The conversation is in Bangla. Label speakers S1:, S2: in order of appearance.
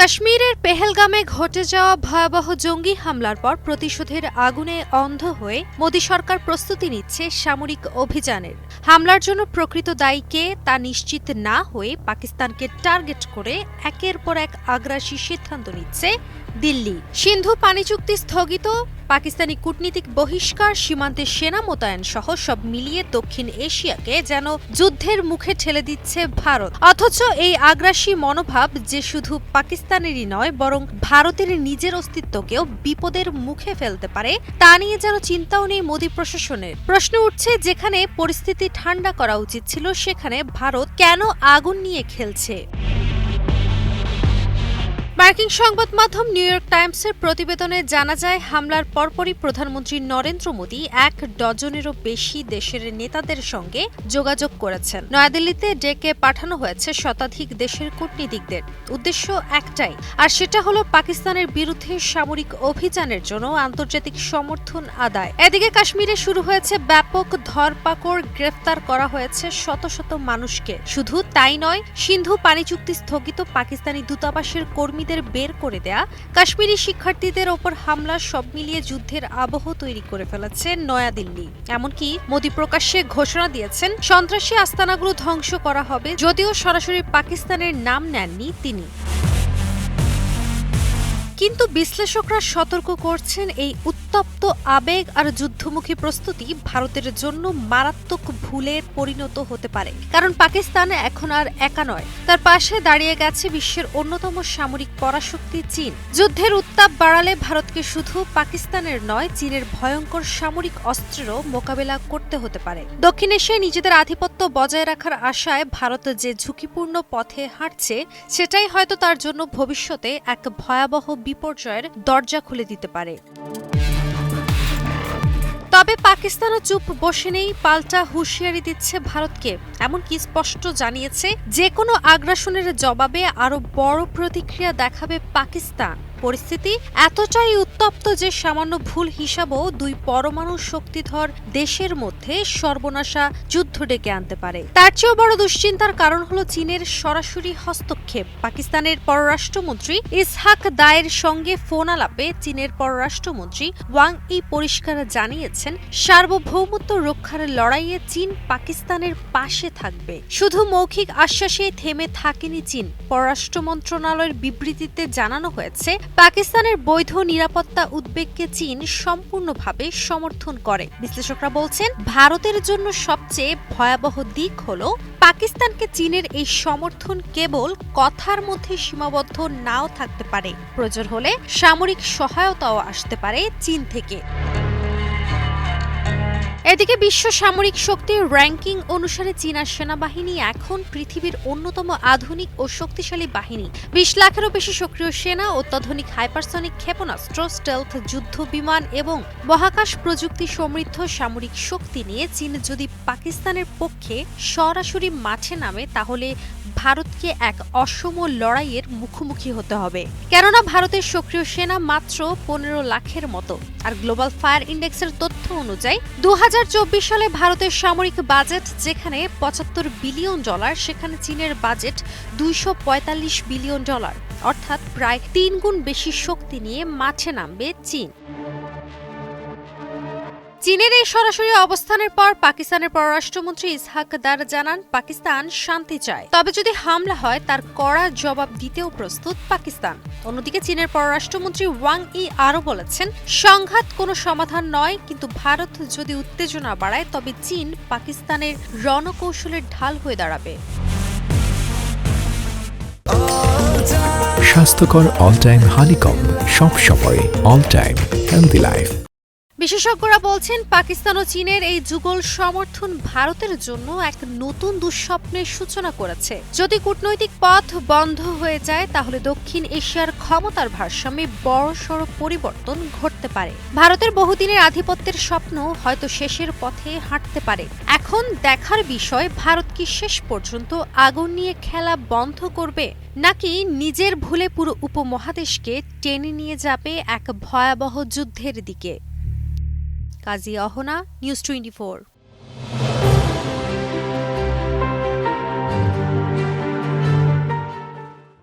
S1: কাশ্মীরের পেহেলগামে ঘটে যাওয়া ভয়াবহ জঙ্গি হামলার পর প্রতিশোধের আগুনে অন্ধ হয়ে মোদী সরকার প্রস্তুতি নিচ্ছে সামরিক অভিযানের। হামলার জন্য প্রকৃত দায়ী কে তা নিশ্চিত না হয়ে পাকিস্তানকে টার্গেট করে একের পর এক আগ্রাসী সিদ্ধান্ত নিচ্ছে দিল্লি। সিন্ধু পানি চুক্তি স্থগিত, পাকিস্তানি কূটনীতিক বহিষ্কার, সীমান্তে সেনা মোতায়েন সহ সব মিলিয়ে দক্ষিণ এশিয়াকে যেন যুদ্ধের মুখে ঠেলে দিচ্ছে ভারত। অথচ এই আগ্রাসী মনোভাব যে শুধু পাকিস্তানেরই নয় বরং ভারতের নিজের অস্তিত্বকেও বিপদের মুখে ফেলতে পারে তা নিয়ে যেন চিন্তাও নেই মোদী প্রশাসনের। প্রশ্ন উঠছে, যেখানে পরিস্থিতি ঠান্ডা করা উচিত ছিল সেখানে ভারত কেন আগুন নিয়ে খেলছে? মার্কিন সংবাদ মাধ্যম নিউ ইয়র্ক টাইমসের প্রতিবেদনে জানা যায়, হামলার পরপরই প্রধানমন্ত্রী নরেন্দ্র মোদী ১ ডজনেরও বেশি দেশের নেতাদের সঙ্গে যোগাযোগ করেছেন। নয়াদিল্লিতে ডেকে পাঠানো হয়েছে শতাধিক দেশের কূটনীতিকদের। উদ্দেশ্য একটাই, আর সেটা হলো পাকিস্তানের বিরুদ্ধে সামরিক অভিযানের জন্য আন্তর্জাতিক সমর্থন আদায়। এদিকে কাশ্মীরে শুরু হয়েছে ব্যাপক ধরপাকড়, গ্রেফতার করা হয়েছে শত শত মানুষকে। শুধু তাই নয়, সিন্ধু পানি চুক্তি স্থগিত, পাকিস্তানি দূতাবাসের কর্মী বের করে দেয়া, কাশ্মীরি শিক্ষার্থীদের ওপর হামলা, সব মিলিয়ে যুদ্ধের আবহ তৈরি করে ফেলেছে নয়াদিল্লি। এমনকি মোদী প্রকাশ্যে ঘোষণা দিয়েছেন সন্ত্রাসী আস্তানাগুলো ধ্বংস করা হবে, যদিও সরাসরি পাকিস্তানের নাম নেননি তিনি। কিন্তু বিশ্লেষকরা সতর্ক করছেন, এই উত্তপ্ত আবেগ আর যুদ্ধমুখী প্রস্তুতি ভারতের জন্য মারাত্মক ভুলের পরিণত হতে পারে। কারণ পাকিস্তান এখন আর একা নয়, তার পাশে দাঁড়িয়ে গেছে বিশ্বের অন্যতম সামরিক পরাশক্তি চীন। যুদ্ধের উত্তাপ বাড়ালে ভারতকে শুধু পাকিস্তানের নয়, চীনের ভয়ঙ্কর সামরিক অস্ত্রেরও মোকাবেলা করতে হতে পারে। দক্ষিণ এশিয়ায় নিজেদের আধিপত্য বজায় রাখার আশায় ভারত যে ঝুঁকিপূর্ণ পথে হাঁটছে, সেটাই হয়তো তার জন্য ভবিষ্যতে এক ভয়াবহ বিপর্যয়ের দরজা খুলে দিতে পারে। তবে পাকিস্তানও চুপ বসে নেই, পাল্টা হুঁশিয়ারি দিচ্ছে ভারতকে। এমনকি স্পষ্ট জানিয়েছে, যে কোনো আগ্রাসনের জবাবে আরো বড় প্রতিক্রিয়া দেখাবে পাকিস্তান। পরিস্থিতি এতটাই উত্তপ্ত যে সামান্য ভুল হিসাবও দুই পরমাণু শক্তিধর দেশের মধ্যে সর্বনাশা যুদ্ধ ডেকে আনতে পারে। তার চেয়েও বড় দুশ্চিন্তার কারণ হলো চীনের সরাসরি হস্তক্ষেপ। পাকিস্তানের পররাষ্ট্রমন্ত্রী ইসহাক দায়ের সঙ্গে ফোন আলাপে চীনের পররাষ্ট্রমন্ত্রী ওয়াং ই পরিষ্কার জানিয়েছেন, সার্বভৌমত্ব রক্ষার লড়াইয়ে চীন পাকিস্তানের পাশে থাকবে। শুধু মৌখিক আশ্বাসে থেমে থাকেনি চীন। পররাষ্ট্র মন্ত্রণালয়ের বিবৃতিতে জানানো হয়েছে, পাকিস্তানের বৈধ নিরাপত্তা উদ্বেগকে চীন সম্পূর্ণভাবে সমর্থন করে। বিশ্লেষকরা বলছেন, ভারতের জন্য সবচেয়ে ভয়াবহ দিক হলো পাকিস্তানকে চীনের এই সমর্থন কেবল কথার মধ্যে সীমাবদ্ধ নাও থাকতে পারে। প্রয়োজন হলে সামরিক সহায়তাও আসতে পারে চীন থেকে। এদিকে বিশ্ব সামরিক শক্তির র্যাঙ্কিং অনুসারে চীনা সেনাবাহিনী এখন পৃথিবীর অন্যতম আধুনিক ও শক্তিশালী বাহিনী। ২০ লাখেরও বেশি সক্রিয় সেনা, অত্যাধুনিক হাইপারসনিক ক্ষেপণাস্ত্র, স্টেলথ যুদ্ধ বিমান এবং মহাকাশ প্রযুক্তি সমৃদ্ধ সামরিক শক্তি নিয়ে চীন যদি পাকিস্তানের পক্ষে সরাসরি মাঠে নামে, তাহলে ভারতকে এক অসম লড়াইয়ের মুখোমুখি হতে হবে। কেননা ভারতের সক্রিয় সেনা মাত্র ১৫ লাখের মতো। আর গ্লোবাল ফায়ার ইন্ডেক্সের তথ্য অনুযায়ী ২০২৪ সালে ভারতের সামরিক বাজেট যেখানে $৭৫ বিলিয়ন, সেখানে চীনের বাজেট $২৪৫ বিলিয়ন, অর্থাৎ প্রায় ৩ গুণ বেশি শক্তি নিয়ে মাঠে নামবে চীন। চীনের এই সরাসরি অবস্থানের পর পাকিস্তানের পররাষ্ট্রমন্ত্রী ইসহাক দার জানান, পাকিস্তান শান্তি চায়, তবে যদি হামলা হয় তার কড়া জবাব দিতেও প্রস্তুত পাকিস্তান। অন্যদিকে চীনের পররাষ্ট্রমন্ত্রী ওয়াং ই আরও বলেছেন, সংঘাত কোনো সমাধান নয়, কিন্তু ভারত যদি উত্তেজনা বাড়ায় তবে চীন পাকিস্তানের রণকৌশলের ঢাল হয়ে দাঁড়াবে।
S2: স্বাস্থ্যকর অল টাইম হানিকম, সব সময় অল টাইম হেলদি লাইফ।
S1: বিশেষজ্ঞরা বলছেন, পাকিস্তান ও চীনের এই যুগল সমর্থন ভারতের জন্য এক নতুন দুঃস্বপ্নের সূচনা করেছে। যদি কূটনৈতিক পথ বন্ধ হয়ে যায়, তাহলে দক্ষিণ এশিয়ার ক্ষমতার ভারসাম্যে বড়সড় পরিবর্তন ঘটতে পারে। ভারতের বহুদিনের আধিপত্যের স্বপ্ন হয়তো শেষের পথে হাঁটতে পারে। এখন দেখার বিষয়, ভারত কি শেষ পর্যন্ত আগুন নিয়ে খেলা বন্ধ করবে, নাকি নিজের ভুলে পুরো উপমহাদেশকে টেনে নিয়ে যাবে এক ভয়াবহ যুদ্ধের দিকে। কাজী অহনা, নিউজ 24।